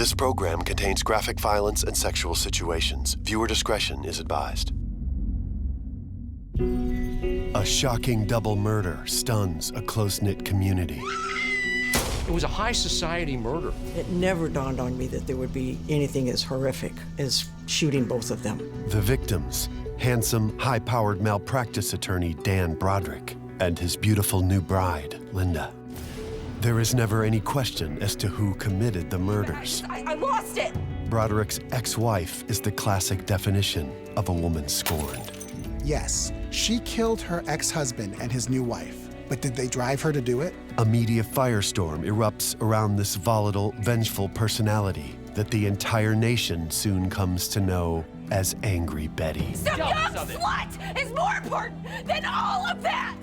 This program contains graphic violence and sexual situations. Viewer discretion is advised. A shocking double murder stuns a close-knit community. It was a high society murder. It never dawned on me that there would be anything as horrific as shooting both of them. The victims, handsome, high-powered malpractice attorney Dan Broderick and his beautiful new bride, Linda. There is never any question as to who committed the murders. I lost it! Broderick's ex-wife is the classic definition of a woman scorned. Yes, she killed her ex-husband and his new wife. But did they drive her to do it? A media firestorm erupts around this volatile, vengeful personality that the entire nation soon comes to know as Angry Betty. Some young slut is more important than all of that!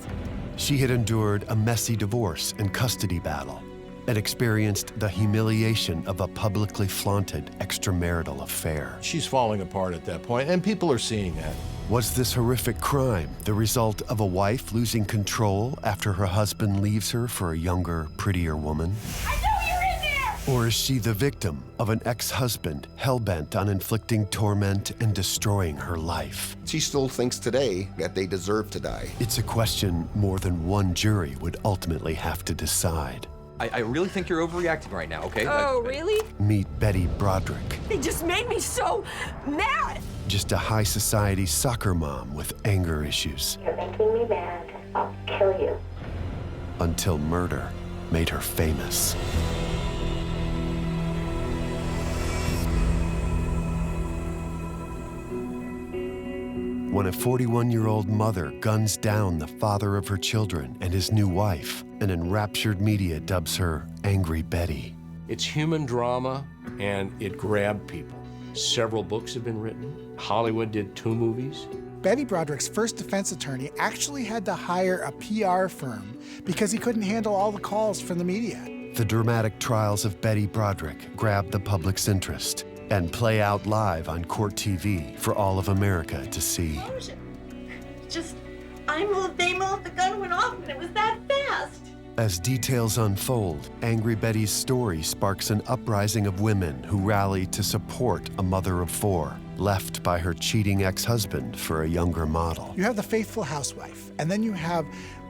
She had endured a messy divorce and custody battle and experienced the humiliation of a publicly flaunted extramarital affair. She's falling apart at that point, and people are seeing that. Was this horrific crime the result of a wife losing control after her husband leaves her for a younger, prettier woman? I know you're in there! Or is she the victim of an ex-husband hell-bent on inflicting torment and destroying her life? She still thinks today that they deserve to die. It's a question more than one jury would ultimately have to decide. I really think you're overreacting right now, okay? Oh, really? Meet Betty Broderick. He just made me so mad! Just a high society soccer mom with anger issues. You're making me mad. I'll kill you. Until murder made her famous. When a 41-year-old mother guns down the father of her children and his new wife, an enraptured media dubs her Angry Betty. It's human drama, and it grabbed people. Several books have been written. Hollywood did 2 movies. Betty Broderick's first defense attorney actually had to hire a PR firm because he couldn't handle all the calls from the media. The dramatic trials of Betty Broderick grabbed the public's interest and play out live on court TV for all of America to see. Just, I moved, they moved, the gun went off, and it was that fast. As details unfold, Angry Betty's story sparks an uprising of women who rally to support a mother of 4, left by her cheating ex-husband for a younger model. You have the faithful housewife, and then you have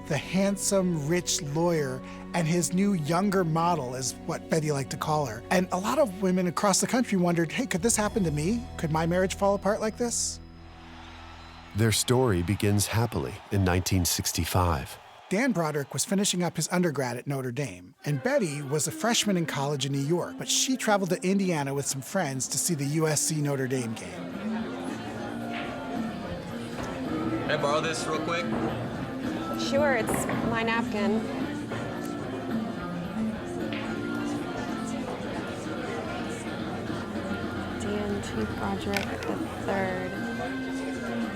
the handsome, rich lawyer and his new younger model, is what Betty liked to call her. And a lot of women across the country wondered, hey, could this happen to me? Could my marriage fall apart like this? Their story begins happily in 1965. Dan Broderick was finishing up his undergrad at Notre Dame, and Betty was a freshman in college in New York, but she traveled to Indiana with some friends to see the USC Notre Dame game. Can I borrow this real quick? Sure, it's my napkin. D.N.T. Broderick III.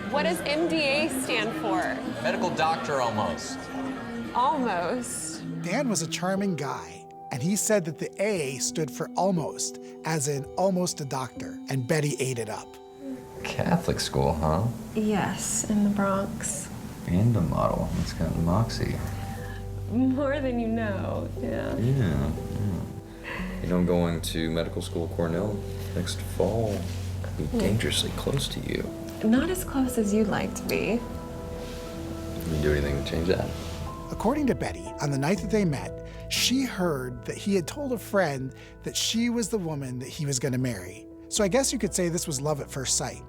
What does MDA stand for? Medical doctor almost. Almost. Dan was a charming guy, and he said that the A stood for almost, as in almost a doctor, and Betty ate it up. Catholic school, huh? Yes, in the Bronx. And a model. That's got moxie. More than you know, yeah. Yeah. You know, I'm going to medical school at Cornell next fall. Could be dangerously close to you. Not as close as you'd like to be. Can you do anything to change that? According to Betty, on the night that they met, she heard that he had told a friend that she was the woman that he was going to marry. So I guess you could say this was love at first sight.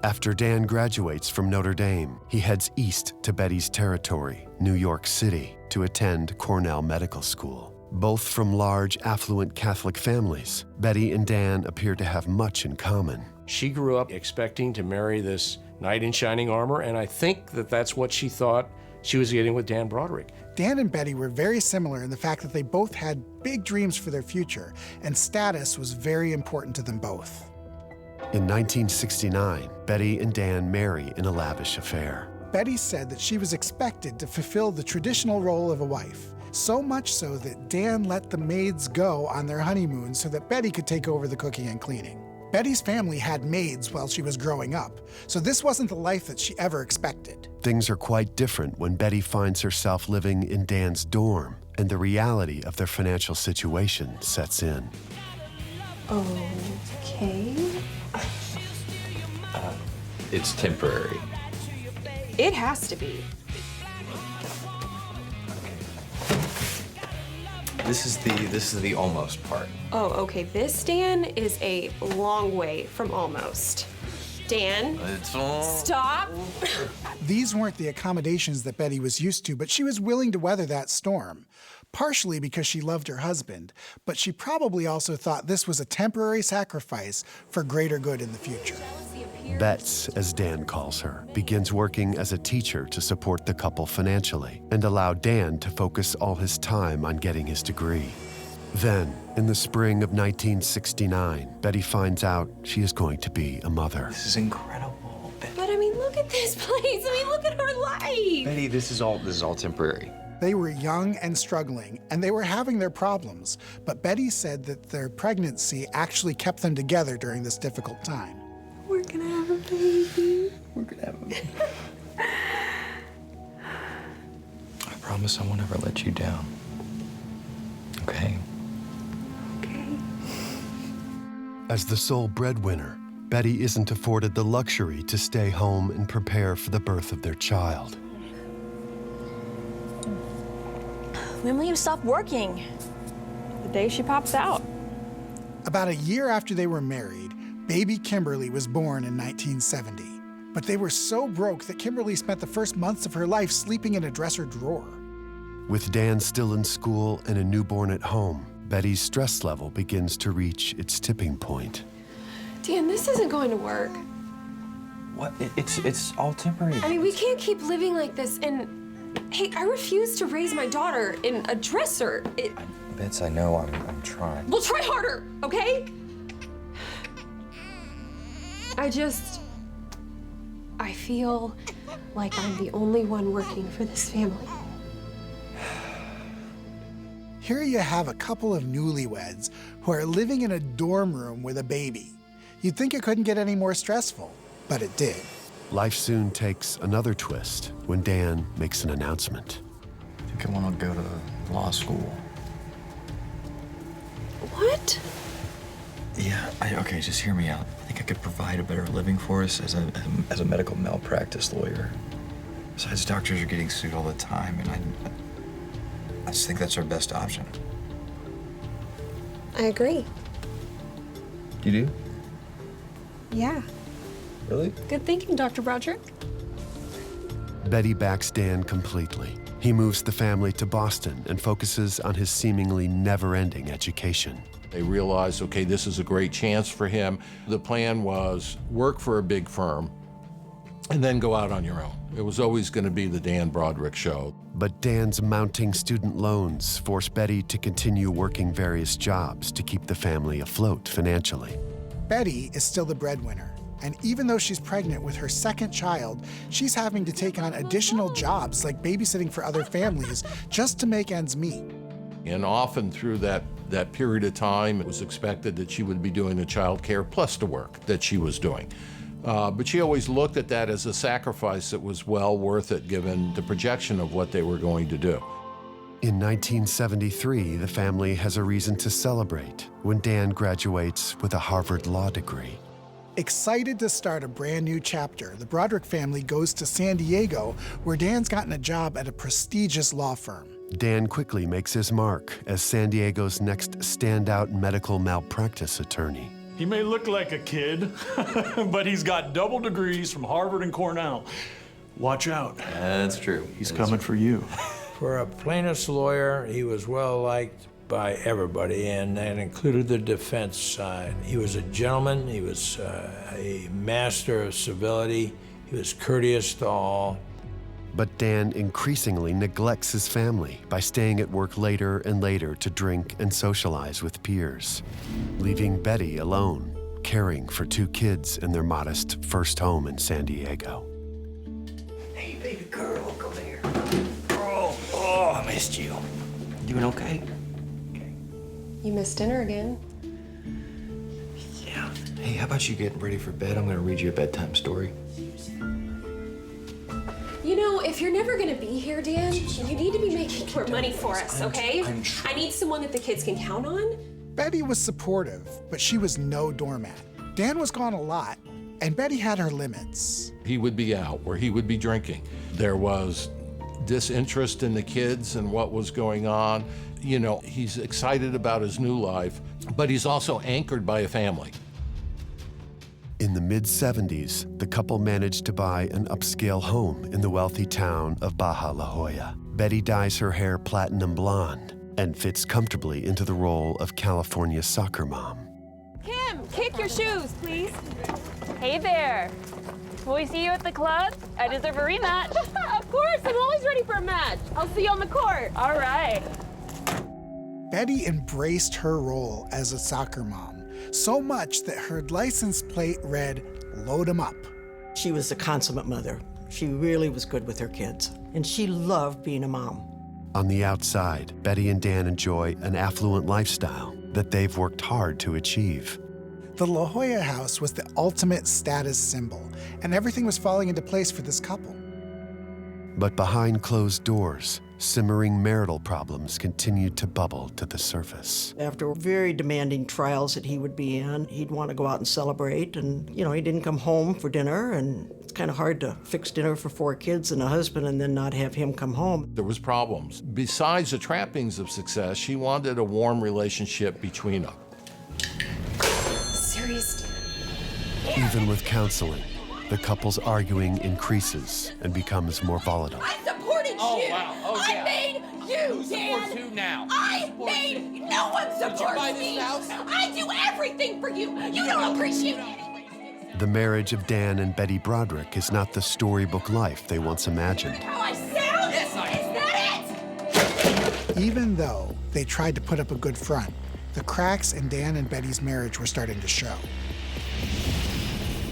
After Dan graduates from Notre Dame, he heads east to Betty's territory, New York City, to attend Cornell Medical School. Both from large, affluent Catholic families, Betty and Dan appear to have much in common. She grew up expecting to marry this knight in shining armor, and I think that that's what she thought she was getting with Dan Broderick. Dan and Betty were very similar in the fact that they both had big dreams for their future, and status was very important to them both. In 1969, Betty and Dan marry in a lavish affair. Betty said that she was expected to fulfill the traditional role of a wife, so much so that Dan let the maids go on their honeymoon so that Betty could take over the cooking and cleaning. Betty's family had maids while she was growing up, so this wasn't the life that she ever expected. Things are quite different when Betty finds herself living in Dan's dorm and the reality of their financial situation sets in. Okay. It's temporary. It has to be. This is the almost part. Oh, okay. This, Dan, is a long way from almost. Dan, stop. These weren't the accommodations that Betty was used to, but she was willing to weather that storm. Partially because she loved her husband, but she probably also thought this was a temporary sacrifice for greater good in the future. Bets, as Dan calls her, begins working as a teacher to support the couple financially and allow Dan to focus all his time on getting his degree. Then, in the spring of 1969, Betty finds out she is going to be a mother. This is incredible. But I mean, look at this place. I mean, look at her life. Betty, this is all temporary. They were young and struggling, and they were having their problems, but Betty said that their pregnancy actually kept them together during this difficult time. We're gonna have a baby. We're gonna have a baby. I promise I won't ever let you down. Okay? Okay. As the sole breadwinner, Betty isn't afforded the luxury to stay home and prepare for the birth of their child. When will you stop working? The day she pops out. About a year after they were married, baby Kimberly was born in 1970. But they were so broke that Kimberly spent the first months of her life sleeping in a dresser drawer. With Dan still in school and a newborn at home, Betty's stress level begins to reach its tipping point. Dan, this isn't going to work. What? It's all temporary. I mean, we can't keep living like this, and hey, I refuse to raise my daughter in a dresser. Bets, I know I'm trying. Well, try harder, okay? I feel like I'm the only one working for this family. Here you have a couple of newlyweds who are living in a dorm room with a baby. You'd think it couldn't get any more stressful, but it did. Life soon takes another twist when Dan makes an announcement. I think I want to go to law school. What? Yeah, okay, just hear me out. I think I could provide a better living for us as a medical malpractice lawyer. Besides, doctors are getting sued all the time, and I just think that's our best option. I agree. You do? Yeah. Really? Good thinking, Dr. Broderick. Betty backs Dan completely. He moves the family to Boston and focuses on his seemingly never-ending education. They realized, okay, this is a great chance for him. The plan was work for a big firm and then go out on your own. It was always going to be the Dan Broderick show. But Dan's mounting student loans force Betty to continue working various jobs to keep the family afloat financially. Betty is still the breadwinner, and even though she's pregnant with her second child, she's having to take on additional jobs like babysitting for other families just to make ends meet. And often through that period of time, it was expected that she would be doing the child care plus the work that she was doing. But she always looked at that as a sacrifice that was well worth it given the projection of what they were going to do. In 1973, the family has a reason to celebrate when Dan graduates with a Harvard Law degree. Excited to start a brand new chapter, the Broderick family goes to San Diego, where Dan's gotten a job at a prestigious law firm. Dan quickly makes his mark as San Diego's next standout medical malpractice attorney. He may look like a kid, but he's got double degrees from Harvard and Cornell. Watch out. That's true. He's coming for you. For a plaintiff's lawyer, he was well liked by everybody, and that included the defense side. He was a gentleman, he was a master of civility, he was courteous to all. But Dan increasingly neglects his family by staying at work later and later to drink and socialize with peers, leaving Betty alone, caring for two kids in their modest first home in San Diego. Hey, baby girl, come here. Oh, I missed you. Doing okay? You missed dinner again. Yeah. Hey, how about you get ready for bed? I'm going to read you a bedtime story. You know, if you're never gonna be here, Dan, you need to be making more money for us, okay? I need someone that the kids can count on. Betty was supportive, but she was no doormat. Dan was gone a lot, and Betty had her limits. He would be out or he would be drinking. There was disinterest in the kids and what was going on. You know, he's excited about his new life, but he's also anchored by a family. In the mid-70s, the couple managed to buy an upscale home in the wealthy town of Baja La Jolla. Betty dyes her hair platinum blonde and fits comfortably into the role of California's soccer mom. Kim, kick your shoes, please. Hey there. Will we see you at the club? I deserve a rematch. Of course, I'm always ready for a match. I'll see you on the court. All right. Betty embraced her role as a soccer mom, so much that her license plate read, "Load 'em up." She was a consummate mother. She really was good with her kids, and she loved being a mom. On the outside, Betty and Dan enjoy an affluent lifestyle that they've worked hard to achieve. The La Jolla house was the ultimate status symbol, and everything was falling into place for this couple. But behind closed doors, simmering marital problems continued to bubble to the surface. After very demanding trials that he would be in, he'd want to go out and celebrate, and, you know, he didn't come home for dinner, and it's kind of hard to fix dinner for 4 kids and a husband and then not have him come home. There was problems. Besides the trappings of success, she wanted a warm relationship between them. Seriously. Even with counseling, the couple's arguing increases and becomes more volatile. I supported you. Wow. Oh, yeah. I made you, Who supports Dan. who now? I made. No one supports Did you buy me. this house? I do everything for you. You don't appreciate it. The marriage of Dan and Betty Broderick is not the storybook life they once imagined. How I sound? Yes, I am. Is that it? Even though they tried to put up a good front, the cracks in Dan and Betty's marriage were starting to show.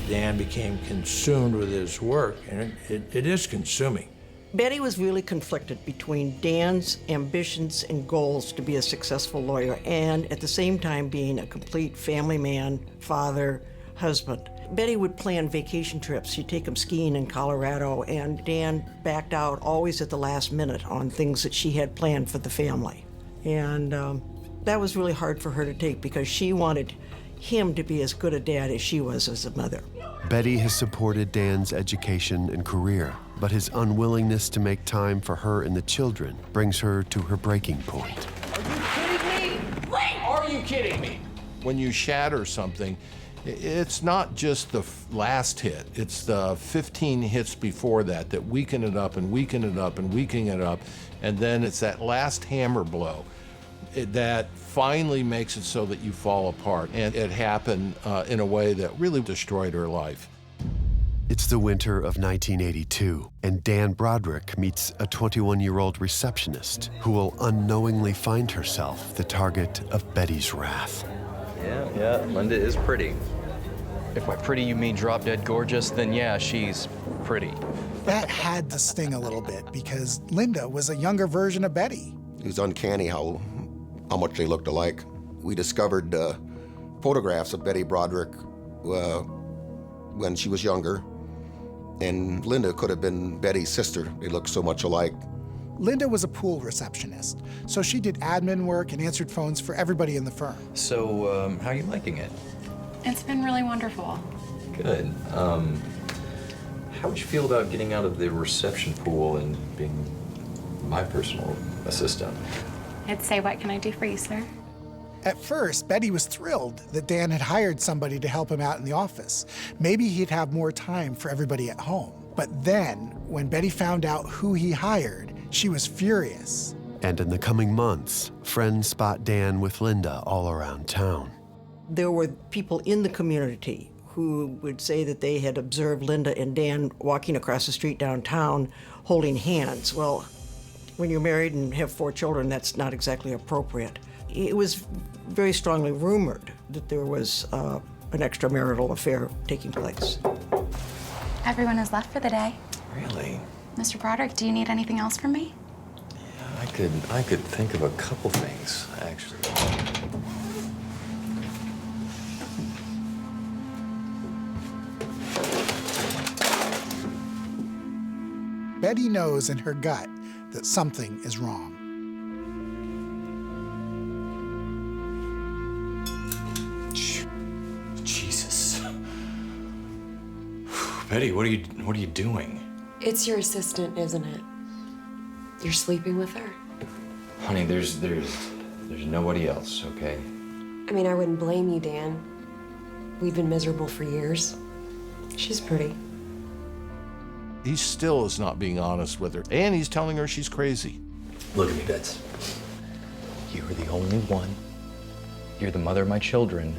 Dan became consumed with his work, and it is consuming. Betty was really conflicted between Dan's ambitions and goals to be a successful lawyer and at the same time being a complete family man, father, husband. Betty would plan vacation trips. She'd take him skiing in Colorado, and Dan backed out always at the last minute on things that she had planned for the family. And that was really hard for her to take because she wanted him to be as good a dad as she was as a mother. Betty has supported Dan's education and career, but his unwillingness to make time for her and the children brings her to her breaking point. Are you kidding me? Wait! Are you kidding me? When you shatter something, it's not just the last hit, it's the 15 hits before that that weaken it up and weaken it up and weaken it up, and then it's that last hammer blow that finally makes it so that you fall apart. And it happened in a way that really destroyed her life. It's the winter of 1982, and Dan Broderick meets a 21-year-old receptionist who will unknowingly find herself the target of Betty's wrath. Yeah, Linda is pretty. If by pretty you mean drop dead gorgeous, then yeah, she's pretty. That had to sting a little bit because Linda was a younger version of Betty. It was uncanny how much they looked alike. We discovered photographs of Betty Broderick when she was younger, and Linda could have been Betty's sister. They looked so much alike. Linda was a pool receptionist, so she did admin work and answered phones for everybody in the firm. So, how are you liking it? It's been really wonderful. Good. How would you feel about getting out of the reception pool and being my personal assistant? I'd say, what can I do for you, sir? At first, Betty was thrilled that Dan had hired somebody to help him out in the office. Maybe he'd have more time for everybody at home. But then, when Betty found out who he hired, she was furious. And in the coming months, friends spot Dan with Linda all around town. There were people in the community who would say that they had observed Linda and Dan walking across the street downtown holding hands. Well, when you're married and have 4 children, that's not exactly appropriate. It was very strongly rumored that there was an extramarital affair taking place. Everyone has left for the day. Really? Mr. Broderick, do you need anything else from me? Yeah, I could think of a couple things, actually. Betty knows in her gut that something is wrong. Betty, what are you doing? It's your assistant, isn't it? You're sleeping with her? Honey, there's nobody else, okay? I mean, I wouldn't blame you, Dan. We've been miserable for years. She's pretty. He still is not being honest with her, and he's telling her she's crazy. Look at me, Bets. You are the only one. You're the mother of my children.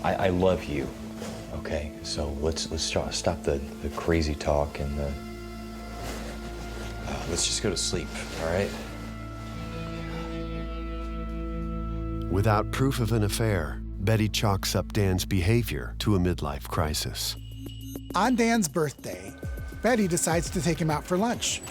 I love you, okay? So let's stop the crazy talk and the... let's just go to sleep, all right? Without proof of an affair, Betty chalks up Dan's behavior to a midlife crisis. On Dan's birthday, Betty decides to take him out for lunch.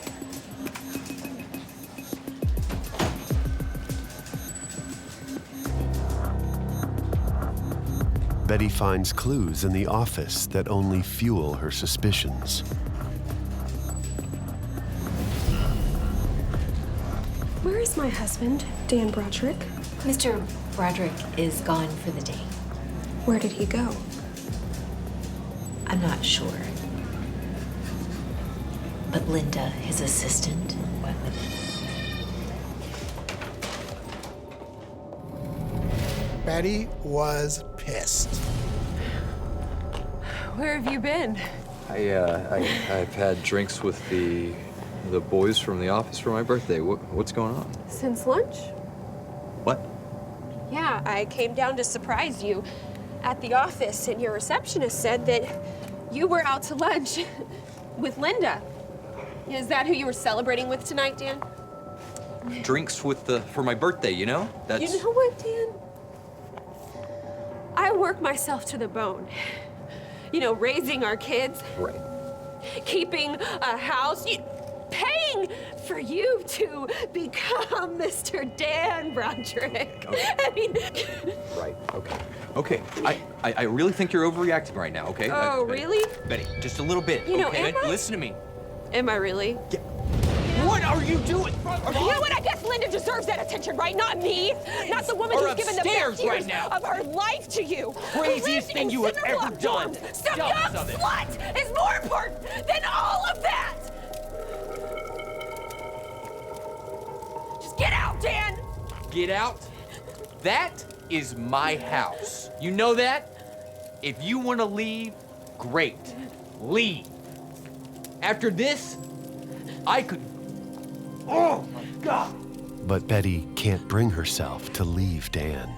Betty finds clues in the office that only fuel her suspicions. Where is my husband, Dan Broderick? Mr. Broderick is gone for the day. Where did he go? I'm not sure. But Linda, his assistant, went with him. Betty was pissed. Where have you been? I've had drinks with the boys from the office for my birthday. What's going on? Since lunch? What? Yeah, I came down to surprise you at the office, and your receptionist said that you were out to lunch with Linda. Is that who you were celebrating with tonight, Dan? Drinks for my birthday, you know? That's... You know what, Dan? I work myself to the bone. You know, raising our kids. Right. Keeping a house. Paying for you to become Mr. Dan Broderick. Okay. I mean... Right, okay. I really think you're overreacting right now, okay? Oh, really? Betty, just a little bit, You know, okay? am I? Listen to me. Am I really? Yeah. What are you doing? You know what? I guess Linda deserves that attention, right? Not me. Not the woman who's given the best years of her life to you. Craziest thing you have ever done. Some young slut is more important than all of that. Just get out, Dan. Get out? That is my house. You know that? If you want to leave, great. Leave. After this, I could... Oh, my God. But Betty can't bring herself to leave Dan.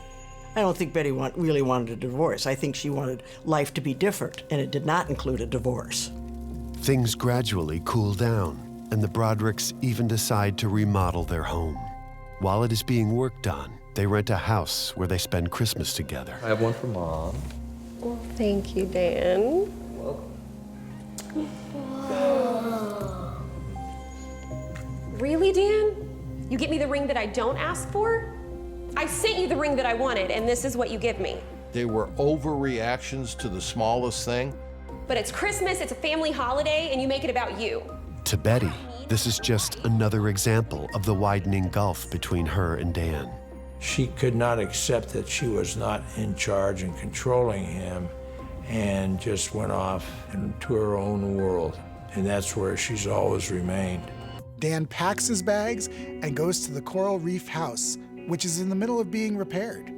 I don't think Betty really wanted a divorce. I think she wanted life to be different, and it did not include a divorce. Things gradually cool down, and the Brodericks even decide to remodel their home. While it is being worked on, they rent a house where they spend Christmas together. I have one for Mom. Well, thank you, Dan. Really, Dan? You get me the ring that I don't ask for? I sent you the ring that I wanted, and this is what you give me. They were overreactions to the smallest thing. But it's Christmas, it's a family holiday, and you make it about you. To Betty, this is just another example of the widening gulf between her and Dan. She could not accept that she was not in charge and controlling him, and just went off into her own world. And that's where she's always remained. Dan packs his bags and goes to the Coral Reef house, which is in the middle of being repaired.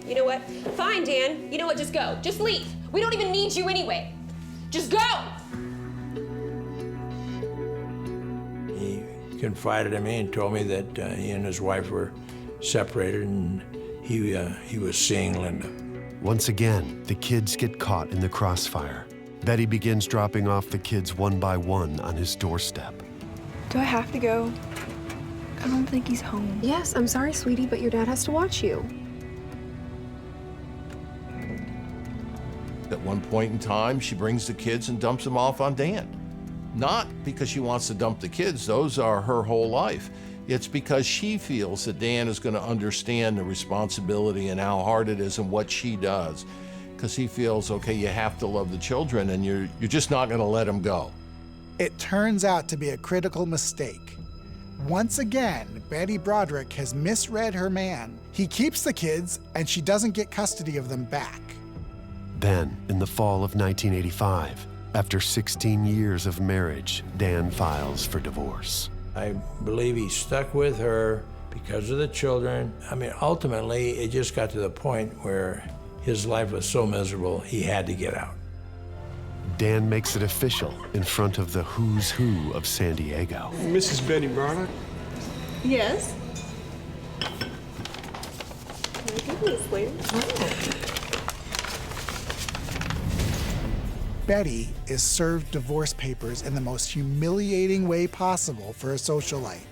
You know what? Fine, Dan. You know what? Just go. Just leave. We don't even need you anyway. Just go! He confided in me and told me that he and his wife were separated, and he was seeing Linda. Once again, the kids get caught in the crossfire. Betty begins dropping off the kids one by one on his doorstep. Do I have to go? I don't think he's home. Yes, I'm sorry, sweetie, but your dad has to watch you. At one point in time, she brings the kids and dumps them off on Dan. Not because she wants to dump the kids, those are her whole life. It's because she feels that Dan is going to understand the responsibility and how hard it is and what she does. Because he feels, okay, you have to love the children and you're just not going to let them go. It turns out to be a critical mistake. Once again, Betty Broderick has misread her man. He keeps the kids, and she doesn't get custody of them back. Then, in the fall of 1985, After 16 years of marriage, Dan files for divorce. I believe he stuck with her because of the children. I mean, ultimately, it just got to the point where his life was so miserable, he had to get out. Dan makes it official in front of the who's who of San Diego. Mrs. Betty Broderick? Yes? My goodness, lady. Betty is served divorce papers in the most humiliating way possible for a socialite,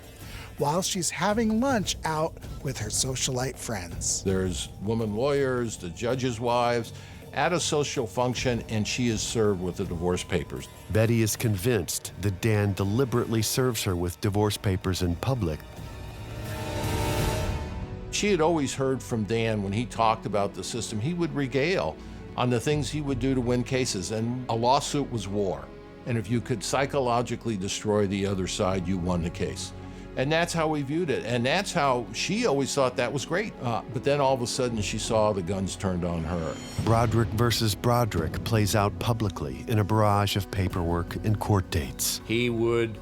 while she's having lunch out with her socialite friends. There's women lawyers, the judges' wives, at a social function, and she is served with the divorce papers. Betty is convinced that Dan deliberately serves her with divorce papers in public. She had always heard from Dan when he talked about the system. He would regale on the things he would do to win cases, and a lawsuit was war. And if you could psychologically destroy the other side, you won the case. And that's how we viewed it, and that's how she always thought that was great. But then all of a sudden she saw the guns turned on her. Broderick versus Broderick plays out publicly in a barrage of paperwork and court dates. He would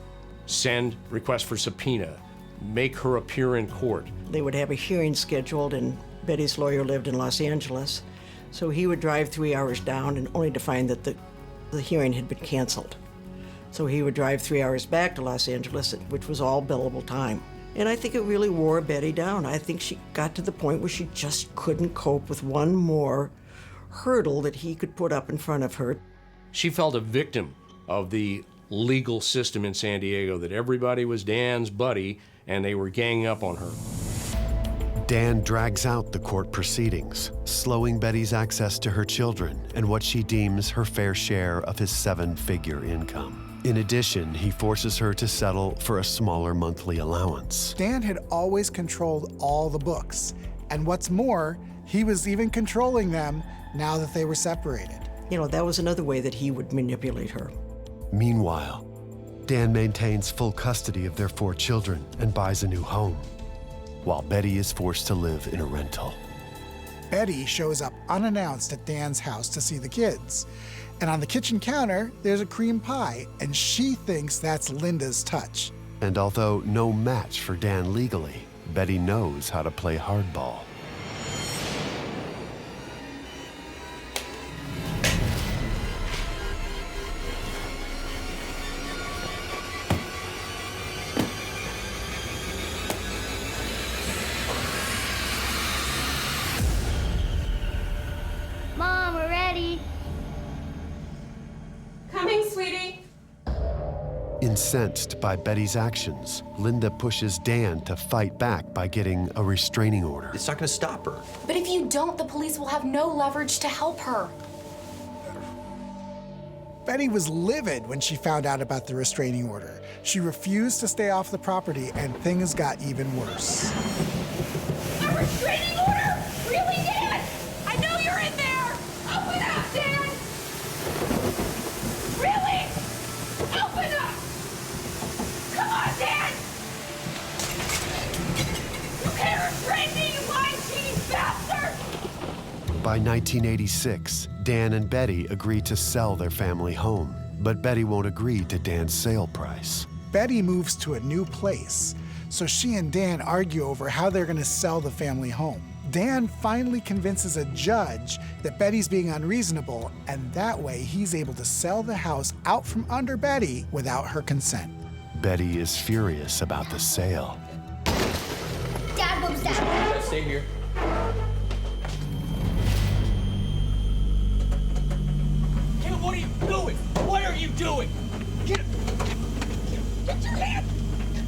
send requests for subpoena, make her appear in court. They would have a hearing scheduled, and Betty's lawyer lived in Los Angeles. So he would drive 3 hours down, and only to find that the hearing had been canceled. So he would drive 3 hours back to Los Angeles, which was all billable time. And I think it really wore Betty down. I think she got to the point where she just couldn't cope with one more hurdle that he could put up in front of her. She felt a victim of the legal system in San Diego, that everybody was Dan's buddy and they were ganging up on her. Dan drags out the court proceedings, slowing Betty's access to her children and what she deems her fair share of his 7-figure income. In addition, he forces her to settle for a smaller monthly allowance. Dan had always controlled all the books, and what's more, he was even controlling them now that they were separated. You know, that was another way that he would manipulate her. Meanwhile, Dan maintains full custody of their 4 children and buys a new home, while Betty is forced to live in a rental. Betty shows up unannounced at Dan's house to see the kids. And on the kitchen counter, there's a cream pie, and she thinks that's Linda's touch. And although no match for Dan legally, Betty knows how to play hardball. Mom, we're ready. Coming, sweetie. Incensed by Betty's actions, Linda pushes Dan to fight back by getting a restraining order. It's not gonna stop her. But if you don't, the police will have no leverage to help her. Betty was livid when she found out about the restraining order. She refused to stay off the property, and things got even worse. A restraining order? Really, Dan? I know you're in there! Open up, Dan! Really? Open up! Come on, Dan! You can't restrain me, you lying, cheating bastard! By 1986, Dan and Betty agree to sell their family home, but Betty won't agree to Dan's sale price. Betty moves to a new place, so she and Dan argue over how they're gonna sell the family home. Dan finally convinces a judge that Betty's being unreasonable, and that way he's able to sell the house out from under Betty without her consent. Betty is furious about the sale. Dad, what was that? Stay here. Caleb, what are you doing? What are you doing? Get Get your hands!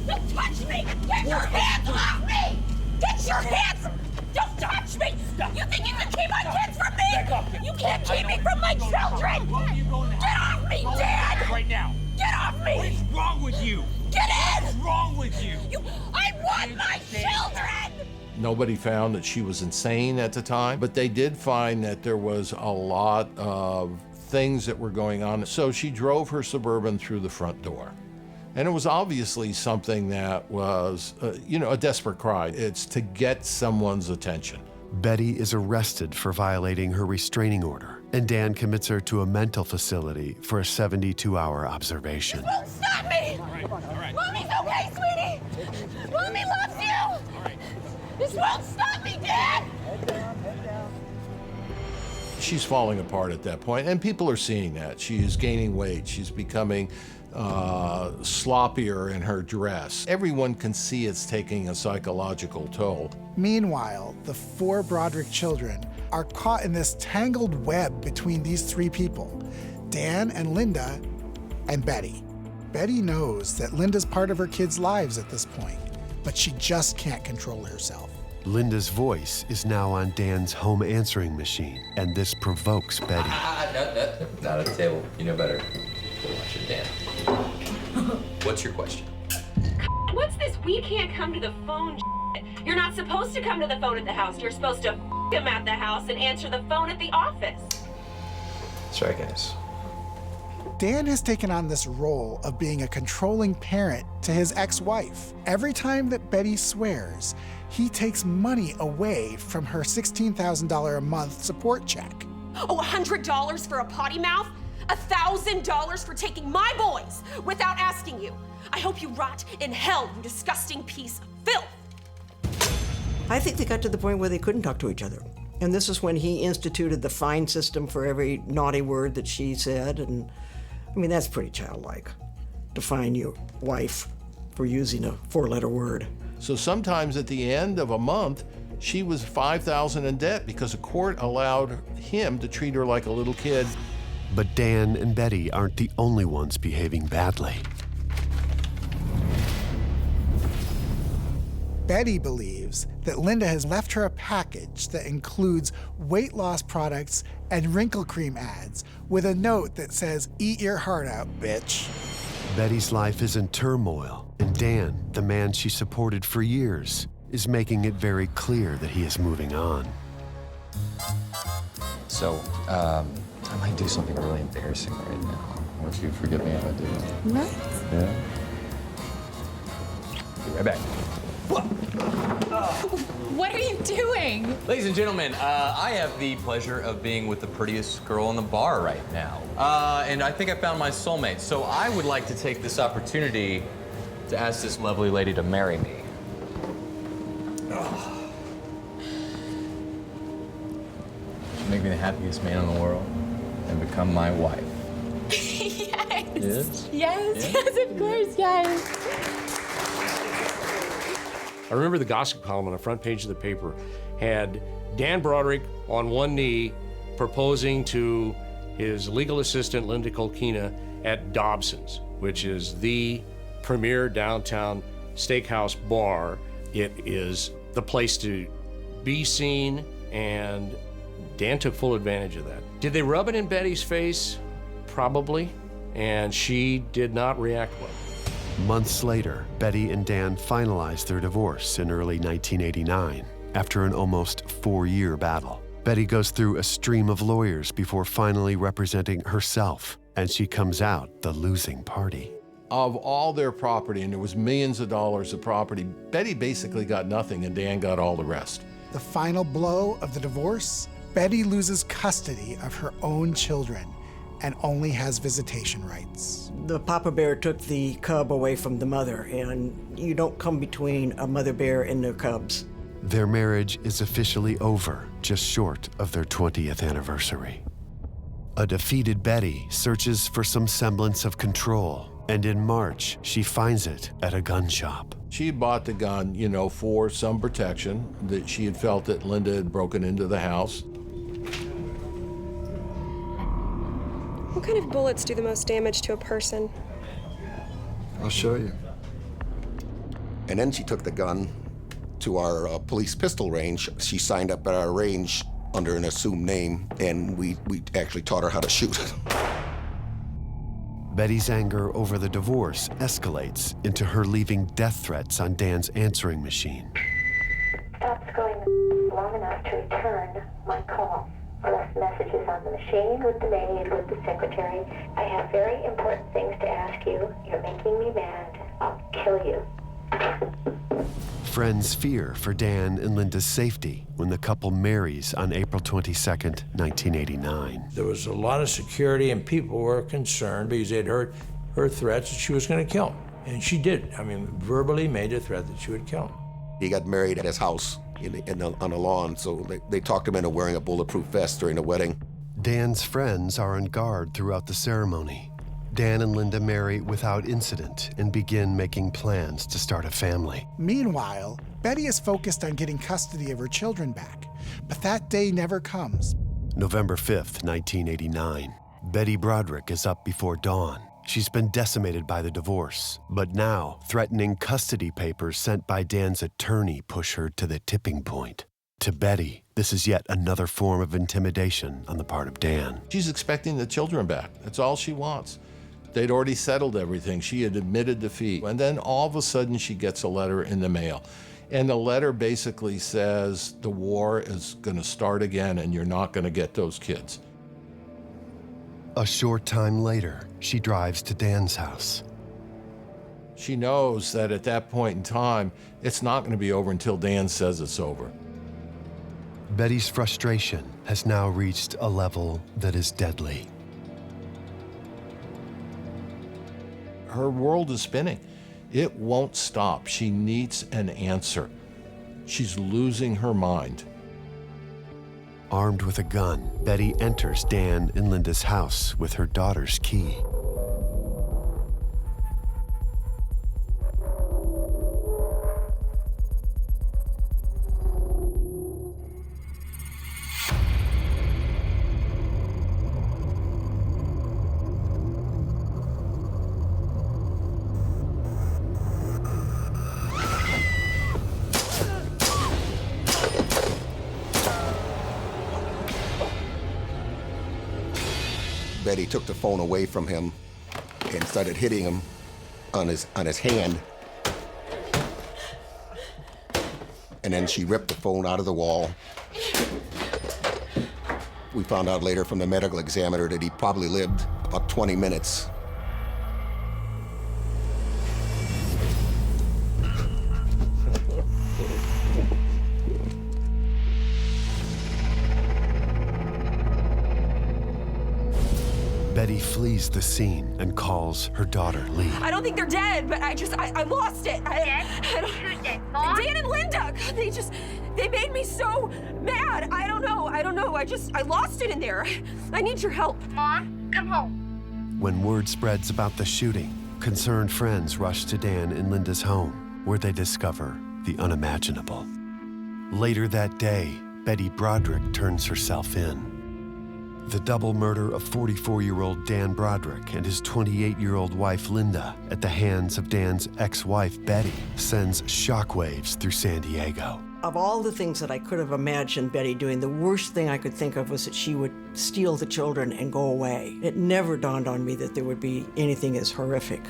Don't touch me! Get your hands off me! Get your hands! Don't touch me! You think you can keep my kids from me? Back off. You can't keep me from my children! Get off me, Dad! right now. Get off me! What is wrong with you? Get in! What's wrong with you? I want my children! Nobody found that she was insane at the time, but they did find that there was a lot of things that were going on. So she drove her Suburban through the front door. And it was obviously something that was, a desperate cry. It's to get someone's attention. Betty is arrested for violating her restraining order and Dan commits her to a mental facility for a 72-hour observation. Won't stop me! Mommy's okay, sweetie! Mommy loves you! This won't stop me, Dad! She's falling apart at that point, and people are seeing that. She is gaining weight. She's becoming sloppier in her dress. Everyone can see it's taking a psychological toll. Meanwhile, the 4 Broderick children are caught in this tangled web between these 3 people, Dan and Linda and Betty. Betty knows that Linda's part of her kids' lives at this point, but she just can't control herself. Linda's voice is now on Dan's home answering machine, and this provokes Betty. Not at the table. You know better. Watch it, Dan. What's your question? What's this we can't come to the phone shit? You're not supposed to come to the phone at the house. You're supposed to him at the house and answer the phone at the office. That's right, guys. Dan has taken on this role of being a controlling parent to his ex-wife. Every time that Betty swears, he takes money away from her $16,000 a month support check. Oh, $100 for a potty mouth? $1,000 for taking my boys without asking you. I hope you rot in hell, you disgusting piece of filth. I think they got to the point where they couldn't talk to each other. And this is when he instituted the fine system for every naughty word that she said. And I mean, that's pretty childlike, to fine your wife for using a 4-letter word. So sometimes at the end of a month, she was $5,000 in debt because a court allowed him to treat her like a little kid. But Dan and Betty aren't the only ones behaving badly. Betty believes that Linda has left her a package that includes weight loss products and wrinkle cream ads with a note that says, "Eat your heart out, bitch." Betty's life is in turmoil, and Dan, the man she supported for years, is making it very clear that he is moving on. So, I might do something really embarrassing right now. Won't you forgive me if I do? What? Yeah? Be right back. What are you doing? Ladies and gentlemen, I have the pleasure of being with the prettiest girl in the bar right now. And I think I found my soulmate. So I would like to take this opportunity to ask this lovely lady to marry me. Make me the happiest man in the world and become my wife. Yes. Yes? Yes, of course, yes. I remember the gossip column on the front page of the paper had Dan Broderick on one knee proposing to his legal assistant, Linda Kolkena, at Dobson's, which is the premier downtown steakhouse bar. It is the place to be seen, and Dan took full advantage of that. Did they rub it in Betty's face? Probably, and she did not react well. Months later, Betty and Dan finalized their divorce in early 1989 after an almost 4-year battle. Betty goes through a stream of lawyers before finally representing herself, and she comes out the losing party. Of all their property, and there was millions of dollars of property, Betty basically got nothing and Dan got all the rest. The final blow of the divorce, Betty loses custody of her own children and only has visitation rights. The Papa Bear took the cub away from the mother, and you don't come between a mother bear and their cubs. Their marriage is officially over, just short of their 20th anniversary. A defeated Betty searches for some semblance of control, and in March, she finds it at a gun shop. She bought the gun, for some protection, that she had felt that Linda had broken into the house. What kind of bullets do the most damage to a person? I'll show you. And then she took the gun to our police pistol range. She signed up at our range under an assumed name, and we actually taught her how to shoot. Betty's anger over the divorce escalates into her leaving death threats on Dan's answering machine. Stopped going long enough to return my call. I left messages on the machine, with the maid, with the secretary. I have very important things to ask you. You're making me mad. I'll kill you. Friends fear for Dan and Linda's safety when the couple marries on April 22nd, 1989. There was a lot of security, and people were concerned because they'd heard her threats that she was going to kill him. And she did. I mean, verbally made a threat that she would kill him. He got married at his house on a lawn, so they talked him into wearing a bulletproof vest during the wedding. Dan's friends are on guard throughout the ceremony. Dan and Linda marry without incident and begin making plans to start a family. Meanwhile, Betty is focused on getting custody of her children back, but that day never comes. November 5th, 1989. Betty Broderick is up before dawn. She's been decimated by the divorce, but now threatening custody papers sent by Dan's attorney push her to the tipping point. To Betty, this is yet another form of intimidation on the part of Dan. She's expecting the children back. That's all she wants. They'd already settled everything. She had admitted defeat. And then all of a sudden she gets a letter in the mail. And the letter basically says the war is going to start again and you're not going to get those kids. A short time later, she drives to Dan's house. She knows that at that point in time, it's not going to be over until Dan says it's over. Betty's frustration has now reached a level that is deadly. Her world is spinning. It won't stop. She needs an answer. She's losing her mind. Armed with a gun, Betty enters Dan and Linda's house with her daughter's key. Betty took the phone away from him and started hitting him on his hand. And then she ripped the phone out of the wall. We found out later from the medical examiner that he probably lived about 20 minutes. Betty flees the scene and calls her daughter, Lee. I don't think they're dead, but I lost it. Who's dead, Mom? Dan and Linda, God, they made me so mad. I don't know. I lost it in there. I need your help. Mom, come home. When word spreads about the shooting, concerned friends rush to Dan and Linda's home, where they discover the unimaginable. Later that day, Betty Broderick turns herself in. The double murder of 44-year-old Dan Broderick and his 28-year-old wife Linda at the hands of Dan's ex-wife Betty sends shockwaves through San Diego. Of all the things that I could have imagined Betty doing, the worst thing I could think of was that she would steal the children and go away. It never dawned on me that there would be anything as horrific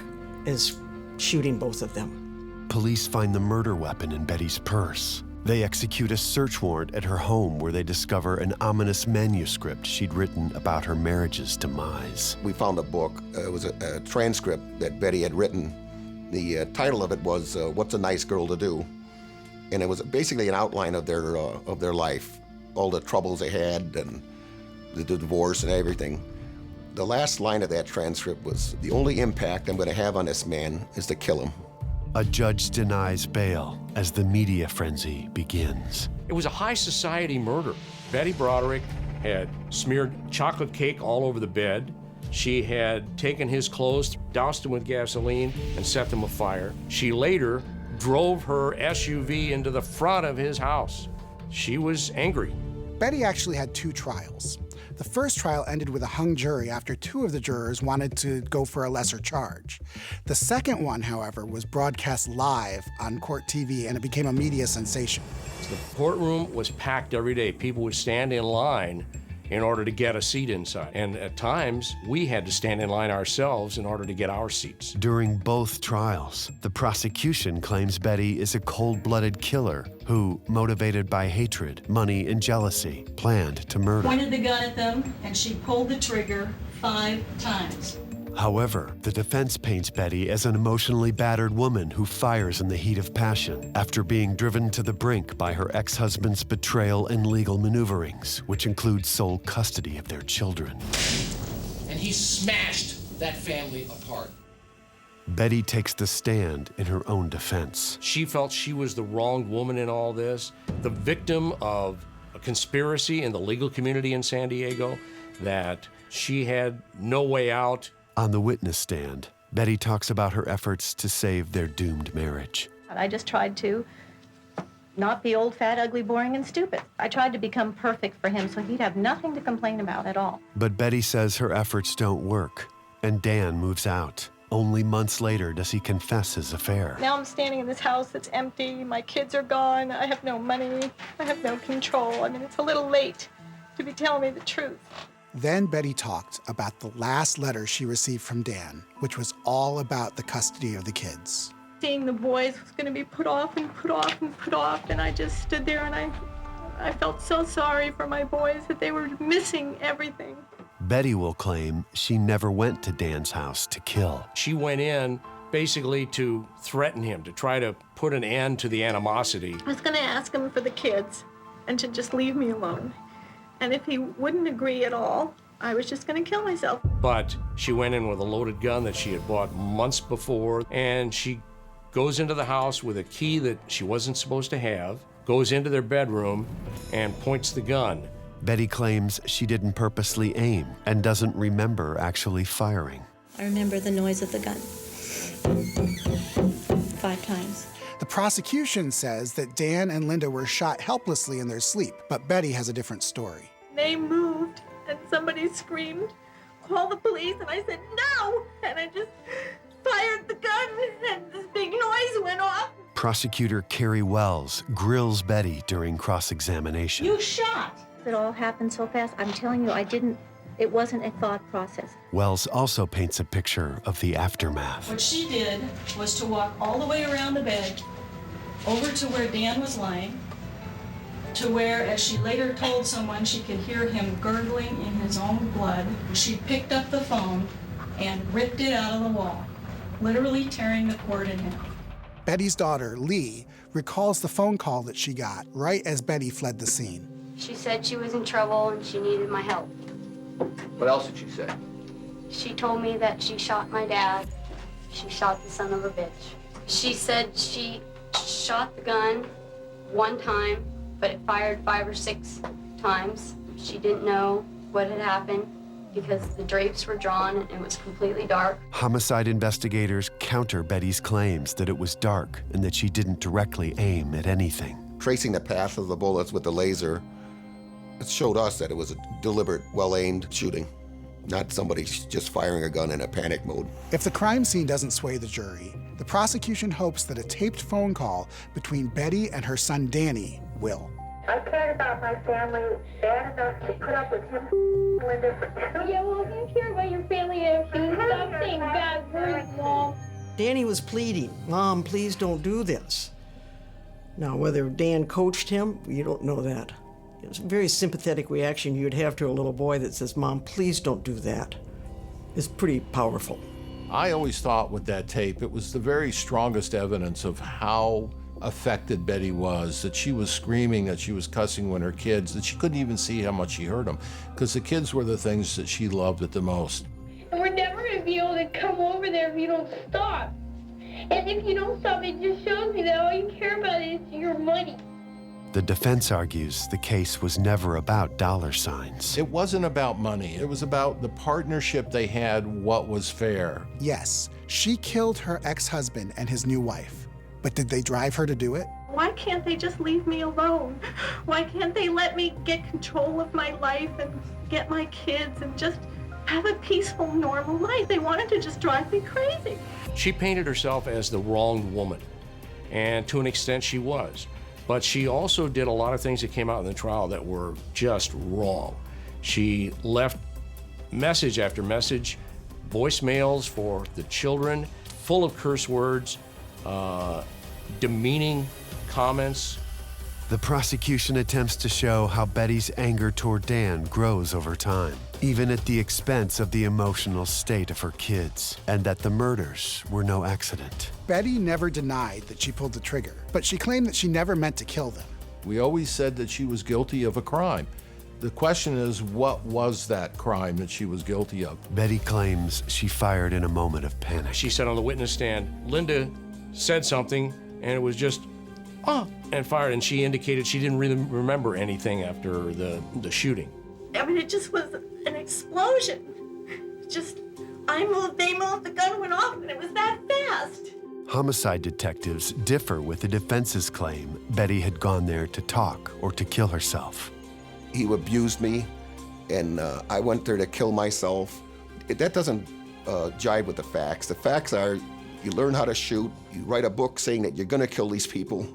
as shooting both of them. Police find the murder weapon in Betty's purse. They execute a search warrant at her home where they discover an ominous manuscript she'd written about her marriage's demise. We found a book. It was a transcript that Betty had written. The title of it was What's a Nice Girl to Do? And it was basically an outline of their life, all the troubles they had and the divorce and everything. The last line of that transcript was, "The only impact I'm going to have on this man is to kill him." A judge denies bail as the media frenzy begins. It was a high society murder. Betty Broderick had smeared chocolate cake all over the bed. She had taken his clothes, doused them with gasoline, and set them afire. She later drove her SUV into the front of his house. She was angry. Betty actually had 2 trials. The first trial ended with a hung jury after 2 of the jurors wanted to go for a lesser charge. The second one, however, was broadcast live on court TV, and it became a media sensation. The courtroom was packed every day. People would stand in line in order to get a seat inside. And at times, we had to stand in line ourselves in order to get our seats. During both trials, the prosecution claims Betty is a cold-blooded killer who, motivated by hatred, money, and jealousy, planned to murder. Pointed the gun at them, and she pulled the trigger 5 times. However, the defense paints Betty as an emotionally battered woman who fires in the heat of passion after being driven to the brink by her ex-husband's betrayal and legal maneuverings, which include sole custody of their children. And he smashed that family apart. Betty takes the stand in her own defense. She felt she was the wronged woman in all this, the victim of a conspiracy in the legal community in San Diego, that she had no way out. On the witness stand, Betty talks about her efforts to save their doomed marriage. I just tried to not be old, fat, ugly, boring, and stupid. I tried to become perfect for him so he'd have nothing to complain about at all. But Betty says her efforts don't work, and Dan moves out. Only months later does he confess his affair. Now I'm standing in this house that's empty. My kids are gone. I have no money. I have no control. I mean, it's a little late to be telling me the truth. Then Betty talked about the last letter she received from Dan, which was all about the custody of the kids. Seeing the boys was going to be put off and put off and put off, and I just stood there and I felt so sorry for my boys that they were missing everything. Betty will claim she never went to Dan's house to kill. She went in basically to threaten him, to try to put an end to the animosity. I was going to ask him for the kids and to just leave me alone. And if he wouldn't agree at all, I was just going to kill myself. But she went in with a loaded gun that she had bought months before, and she goes into the house with a key that she wasn't supposed to have, goes into their bedroom, and points the gun. Betty claims she didn't purposely aim and doesn't remember actually firing. I remember the noise of the gun 5 times. The prosecution says that Dan and Linda were shot helplessly in their sleep, but Betty has a different story. They moved, and somebody screamed, "Call the police," and I said, "No!" And I just fired the gun, and this big noise went off. Prosecutor Carrie Wells grills Betty during cross-examination. You shot! It all happened so fast. I'm telling you, it wasn't a thought process. Wells also paints a picture of the aftermath. What she did was to walk all the way around the bed, over to where Dan was lying, to where, as she later told someone, she could hear him gurgling in his own blood. She picked up the phone and ripped it out of the wall, literally tearing the cord in half. Betty's daughter, Lee, recalls the phone call that she got right as Betty fled the scene. She said she was in trouble and she needed my help. What else did she say? She told me that she shot my dad. She shot the son of a bitch. She said she shot the gun one time, but it fired 5 or 6 times. She didn't know what had happened because the drapes were drawn and it was completely dark. Homicide investigators counter Betty's claims that it was dark and that she didn't directly aim at anything. Tracing the path of the bullets with the laser, it showed us that it was a deliberate, well-aimed shooting, not somebody just firing a gun in a panic mode. If the crime scene doesn't sway the jury, the prosecution hopes that a taped phone call between Betty and her son Danny will. I cared about my family bad enough to put up with him, Linda, for 2 Yeah, well, if you care about your family, stop saying bad words, Mom. Danny was pleading, "Mom, please don't do this." Now, whether Dan coached him, you don't know that. It's a very sympathetic reaction you'd have to a little boy that says, "Mom, please don't do that." It's pretty powerful. I always thought with that tape, it was the very strongest evidence of how affected Betty was, that she was screaming, that she was cussing when her kids, that she couldn't even see how much she hurt them, because the kids were the things that she loved at the most. And we're never going to be able to come over there if you don't stop. And if you don't stop, it just shows me that all you care about is your money. The defense argues the case was never about dollar signs. It wasn't about money. It was about the partnership they had, what was fair. Yes, she killed her ex-husband and his new wife. But did they drive her to do it? Why can't they just leave me alone? Why can't they let me get control of my life and get my kids and just have a peaceful, normal life? They wanted to just drive me crazy. She painted herself as the wronged woman, and to an extent she was. But she also did a lot of things that came out in the trial that were just wrong. She left message after message, voicemails for the children, full of curse words, demeaning comments, The prosecution attempts to show how Betty's anger toward Dan grows over time, even at the expense of the emotional state of her kids, and that the murders were no accident. Betty never denied that she pulled the trigger, but she claimed that she never meant to kill them. We always said that she was guilty of a crime. The question is, what was that crime that she was guilty of? Betty claims she fired in a moment of panic. She said on the witness stand, Linda said something, and it was just, and fired, and she indicated she didn't really remember anything after the shooting. I mean, it just was an explosion. Just, I moved, they moved, the gun went off, and it was that fast. Homicide detectives differ with the defense's claim Betty had gone there to talk or to kill herself. He abused me, and I went there to kill myself. That doesn't jive with the facts. The facts are, you learn how to shoot, you write a book saying that you're gonna kill these people,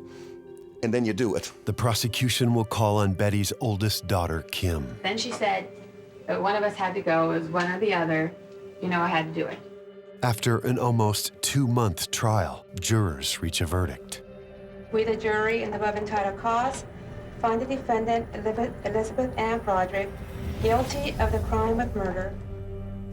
and then you do it. The prosecution will call on Betty's oldest daughter, Kim. Then she said that one of us had to go, it was one or the other. You know, I had to do it. After an almost 2-month trial, jurors reach a verdict. We, the jury, in the above entitled cause, find the defendant, Elizabeth Ann Broderick, guilty of the crime of murder.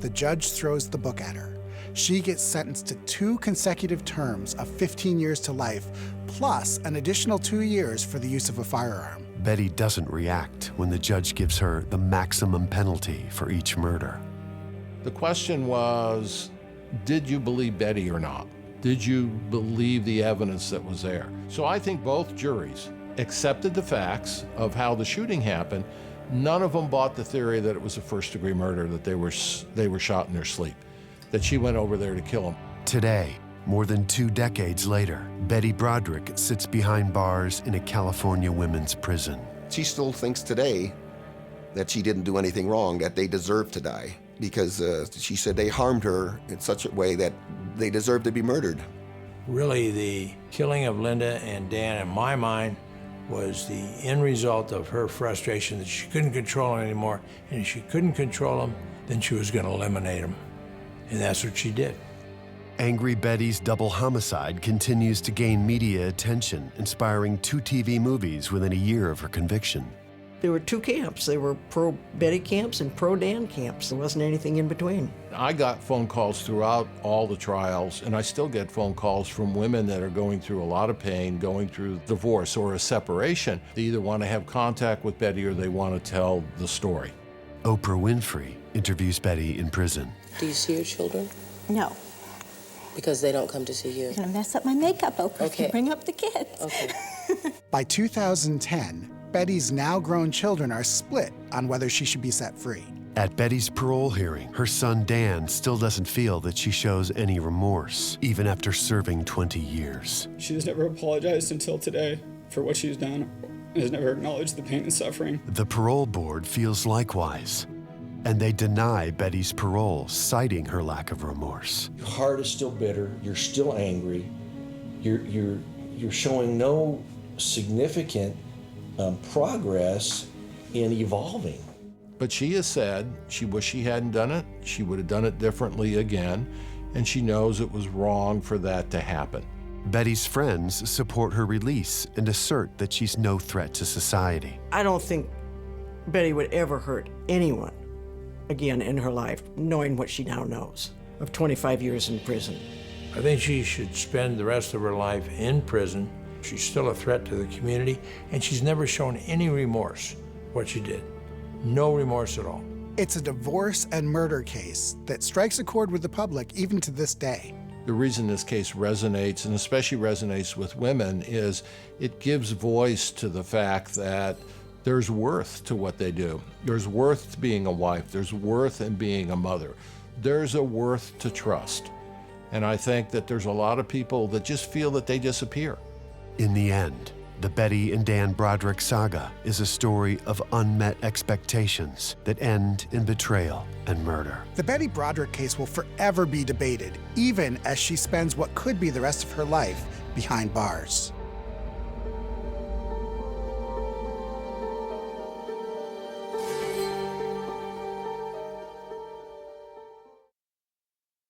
The judge throws the book at her. She gets sentenced to 2 consecutive terms of 15 years to life, plus an additional 2 years for the use of a firearm. Betty doesn't react when the judge gives her the maximum penalty for each murder. The question was, did you believe Betty or not? Did you believe the evidence that was there? So I think both juries accepted the facts of how the shooting happened. None of them bought the theory that it was a first-degree murder, that they were shot in their sleep, that she went over there to kill him. Today, more than 2 decades later, Betty Broderick sits behind bars in a California women's prison. She still thinks today that she didn't do anything wrong, that they deserve to die, because she said they harmed her in such a way that they deserve to be murdered. Really, the killing of Linda and Dan, in my mind, was the end result of her frustration that she couldn't control them anymore, and if she couldn't control them, then she was going to eliminate them. And that's what she did. Angry Betty's double homicide continues to gain media attention, inspiring 2 TV movies within a year of her conviction. There were 2 camps. There were pro-Betty camps and pro-Dan camps. There wasn't anything in between. I got phone calls throughout all the trials, and I still get phone calls from women that are going through a lot of pain, going through divorce or a separation. They either want to have contact with Betty or they want to tell the story. Oprah Winfrey interviews Betty in prison. Do you see your children? No. Because they don't come to see you? You're gonna mess up my makeup, Oprah, if you bring up the kids. Okay. By 2010, Betty's now grown children are split on whether she should be set free. At Betty's parole hearing, her son Dan still doesn't feel that she shows any remorse, even after serving 20 years. She has never apologized until today for what she's done, and has never acknowledged the pain and suffering. The parole board feels likewise, and they deny Betty's parole, citing her lack of remorse. Your heart is still bitter, you're still angry, you're showing no significant progress in evolving. But she has said she wished she hadn't done it, she would have done it differently again, and she knows it was wrong for that to happen. Betty's friends support her release and assert that she's no threat to society. I don't think Betty would ever hurt anyone again in her life, knowing what she now knows of 25 years in prison. I think she should spend the rest of her life in prison. She's still a threat to the community, and she's never shown any remorse what she did. No remorse at all. It's a divorce and murder case that strikes a chord with the public even to this day. The reason this case resonates, and especially resonates with women, is it gives voice to the fact that there's worth to what they do. There's worth to being a wife. There's worth in being a mother. There's a worth to trust. And I think that there's a lot of people that just feel that they disappear. In the end, the Betty and Dan Broderick saga is a story of unmet expectations that end in betrayal and murder. The Betty Broderick case will forever be debated, even as she spends what could be the rest of her life behind bars.